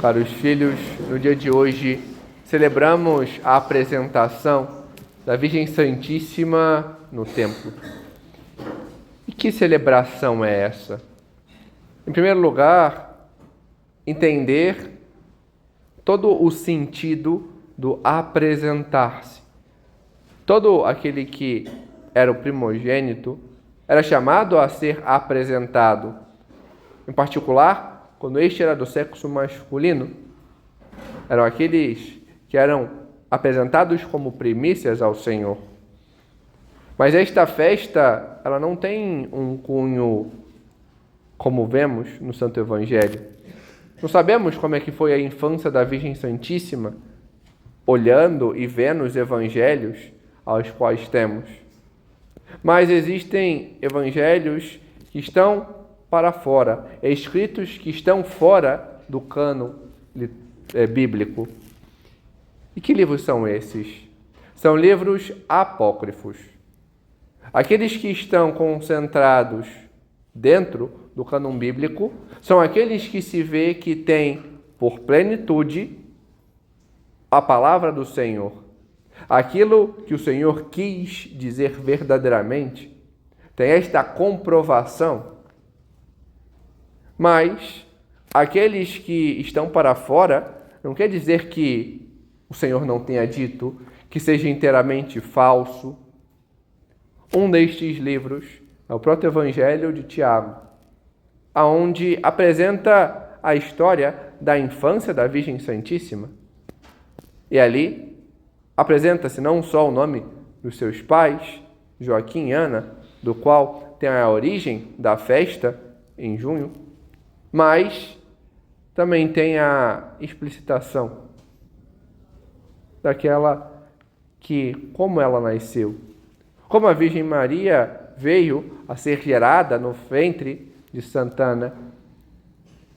Caros filhos, no dia de hoje celebramos a apresentação da Virgem Santíssima no templo. E que celebração é essa? Em primeiro lugar, entender todo o sentido do apresentar-se. Todo aquele que era o primogênito era chamado a ser apresentado. Em particular, quando este era do sexo masculino, eram aqueles que eram apresentados como primícias ao Senhor. Mas esta festa, ela não tem um cunho como vemos no Santo Evangelho. Não sabemos como é que foi a infância da Virgem Santíssima, olhando e vendo os evangelhos aos quais temos. Mas existem evangelhos que estão para fora, escritos que estão fora do cânon bíblico. E que livros são esses? São livros apócrifos. Aqueles que estão concentrados dentro do cânon bíblico são aqueles que se vê que têm por plenitude a palavra do Senhor. Aquilo que o Senhor quis dizer verdadeiramente tem esta comprovação. Mas aqueles que estão para fora não quer dizer que o Senhor não tenha dito, que seja inteiramente falso. Um destes livros é o Proto-Evangelho de Tiago, aonde apresenta a história da infância da Virgem Santíssima. E ali apresenta-se não só o nome dos seus pais, Joaquim e Ana, do qual tem a origem da festa em junho, mas também tem a explicitação daquela que, como ela nasceu, como a Virgem Maria veio a ser gerada no ventre de Santa Ana,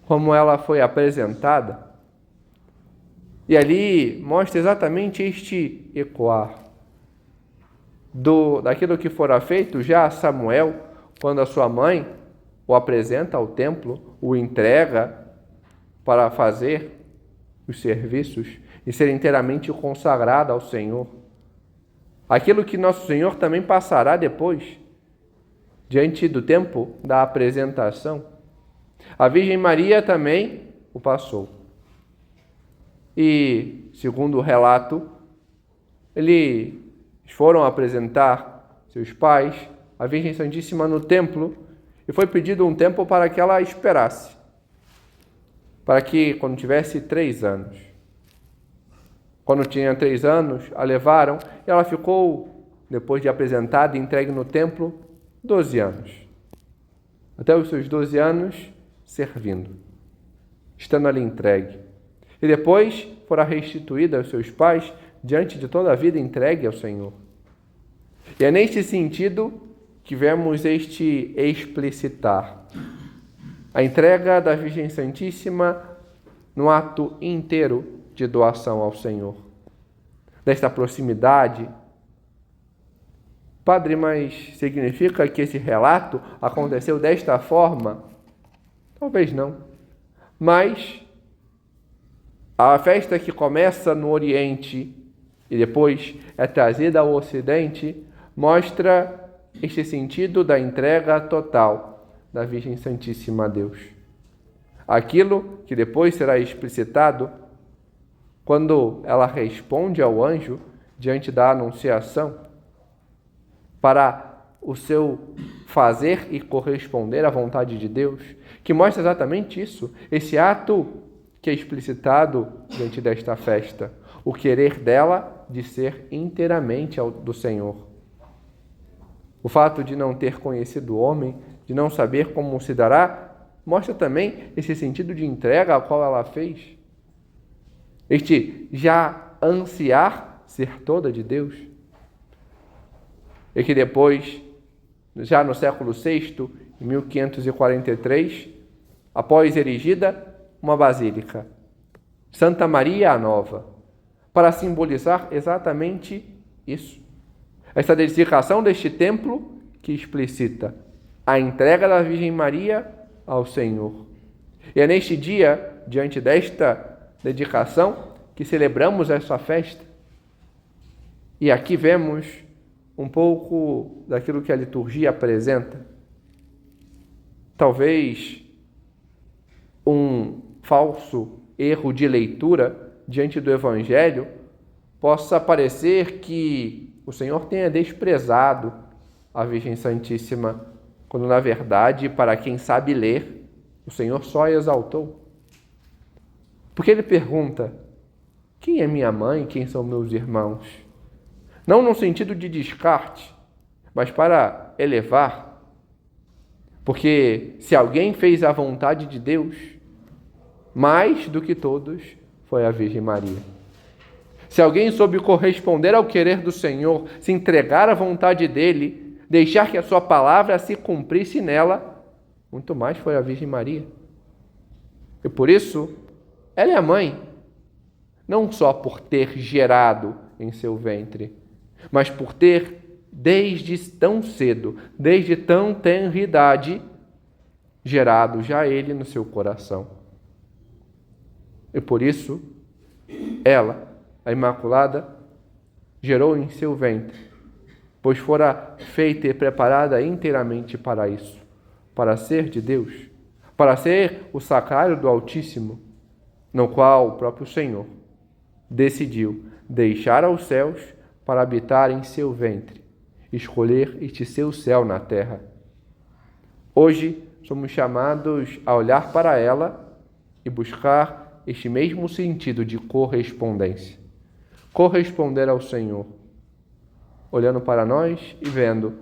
como ela foi apresentada. E ali mostra exatamente este ecoar daquilo que fora feito já a Samuel, quando a sua mãe o apresenta ao templo, o entrega para fazer os serviços e ser inteiramente consagrado ao Senhor. Aquilo que nosso Senhor também passará depois, diante do tempo da apresentação. A Virgem Maria também o passou. E, segundo o relato, eles foram apresentar seus pais, a Virgem Santíssima, no templo, e foi pedido um tempo para que ela esperasse, para que, quando tivesse 3 anos. Quando tinha 3 anos, a levaram e ela ficou, depois de apresentada e entregue no templo, 12 anos. Até os seus 12 anos, servindo, estando ali entregue. E depois fora restituída aos seus pais diante de toda a vida entregue ao Senhor. E é neste sentido que vemos este explicitar a entrega da Virgem Santíssima no ato inteiro de doação ao Senhor. Desta proximidade. Padre, mas significa que esse relato aconteceu desta forma? Talvez não. Mas a festa que começa no Oriente e depois é trazida ao Ocidente mostra este sentido da entrega total da Virgem Santíssima a Deus. Aquilo que depois será explicitado quando ela responde ao anjo diante da anunciação para o seu fazer e corresponder à vontade de Deus, que mostra exatamente isso, esse ato que é explicitado diante desta festa, o querer dela de ser inteiramente do Senhor. O fato de não ter conhecido o homem, de não saber como se dará, mostra também esse sentido de entrega ao qual ela fez. Este já ansiar ser toda de Deus. E que depois, já no século VI, em 1543, após erigida uma basílica, Santa Maria a Nova, para simbolizar exatamente isso. Esta dedicação deste templo que explicita a entrega da Virgem Maria ao Senhor. E é neste dia, diante desta dedicação que celebramos essa festa. E aqui vemos um pouco daquilo que a liturgia apresenta. Talvez um falso erro de leitura diante do Evangelho possa parecer que o Senhor tenha desprezado a Virgem Santíssima, quando na verdade, para quem sabe ler, o Senhor só a exaltou. Porque ele pergunta: quem é minha mãe, quem são meus irmãos? Não no sentido de descarte, mas para elevar. Porque se alguém fez a vontade de Deus, mais do que todos foi a Virgem Maria. Se alguém soube corresponder ao querer do Senhor, se entregar à vontade dele, deixar que a sua palavra se cumprisse nela, muito mais foi a Virgem Maria. E por isso, ela é a mãe, não só por ter gerado em seu ventre, mas por ter, desde tão cedo, desde tão tenra idade, gerado já ele no seu coração. E por isso, ela, a Imaculada, gerou em seu ventre, pois fora feita e preparada inteiramente para isso, para ser de Deus, para ser o sacrário do Altíssimo, no qual o próprio Senhor decidiu deixar aos céus para habitar em seu ventre, escolher este seu céu na terra. Hoje somos chamados a olhar para ela e buscar este mesmo sentido de correspondência. Corresponder ao Senhor, olhando para nós e vendo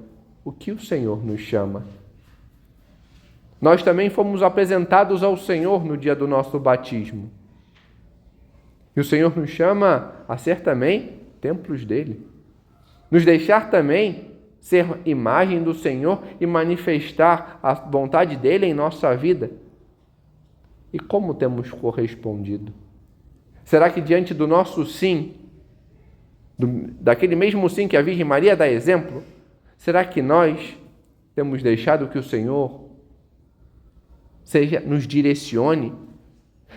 o que o Senhor nos chama. Nós também fomos apresentados ao Senhor no dia do nosso batismo. E o Senhor nos chama a ser também templos dele. Nos deixar também ser imagem do Senhor e manifestar a vontade dele em nossa vida. E como temos correspondido? Será que diante do nosso sim, daquele mesmo sim que a Virgem Maria dá exemplo, será que nós temos deixado que o Senhor nos direcione?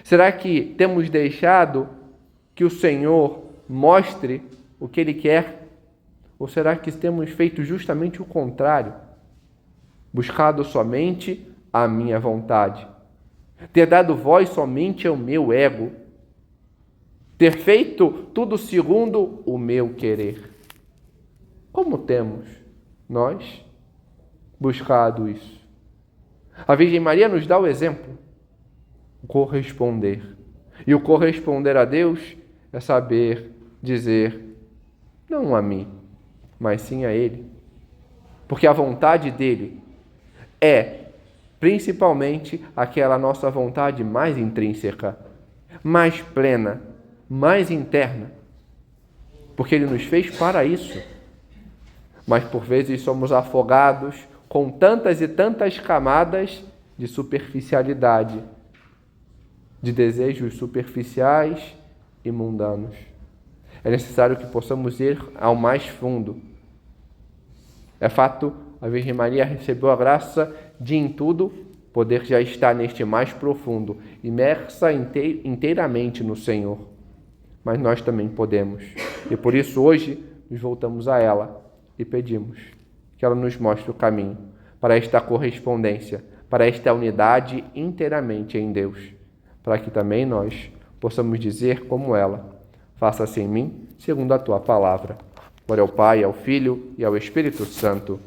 Será que temos deixado que o Senhor mostre o que Ele quer? Ou será que temos feito justamente o contrário? Buscado somente a minha vontade, ter dado voz somente ao meu ego, ter feito tudo segundo o meu querer. Como temos nós buscado isso? A Virgem Maria nos dá o exemplo, o corresponder. E o corresponder a Deus é saber dizer não a mim, mas sim a Ele. Porque a vontade dEle é principalmente aquela nossa vontade mais intrínseca, mais plena, mais interna. Porque Ele nos fez para isso. Mas por vezes somos afogados com tantas e tantas camadas de superficialidade, de desejos superficiais e mundanos. É necessário que possamos ir ao mais fundo. É fato, a Virgem Maria recebeu a graça de, em tudo, poder já estar neste mais profundo, imersa inteiramente no Senhor. Mas nós também podemos. E por isso hoje nos voltamos a ela e pedimos que ela nos mostre o caminho para esta correspondência, para esta unidade inteiramente em Deus, para que também nós possamos dizer como ela: faça-se em mim segundo a tua palavra. Glória ao Pai, ao Filho e ao Espírito Santo,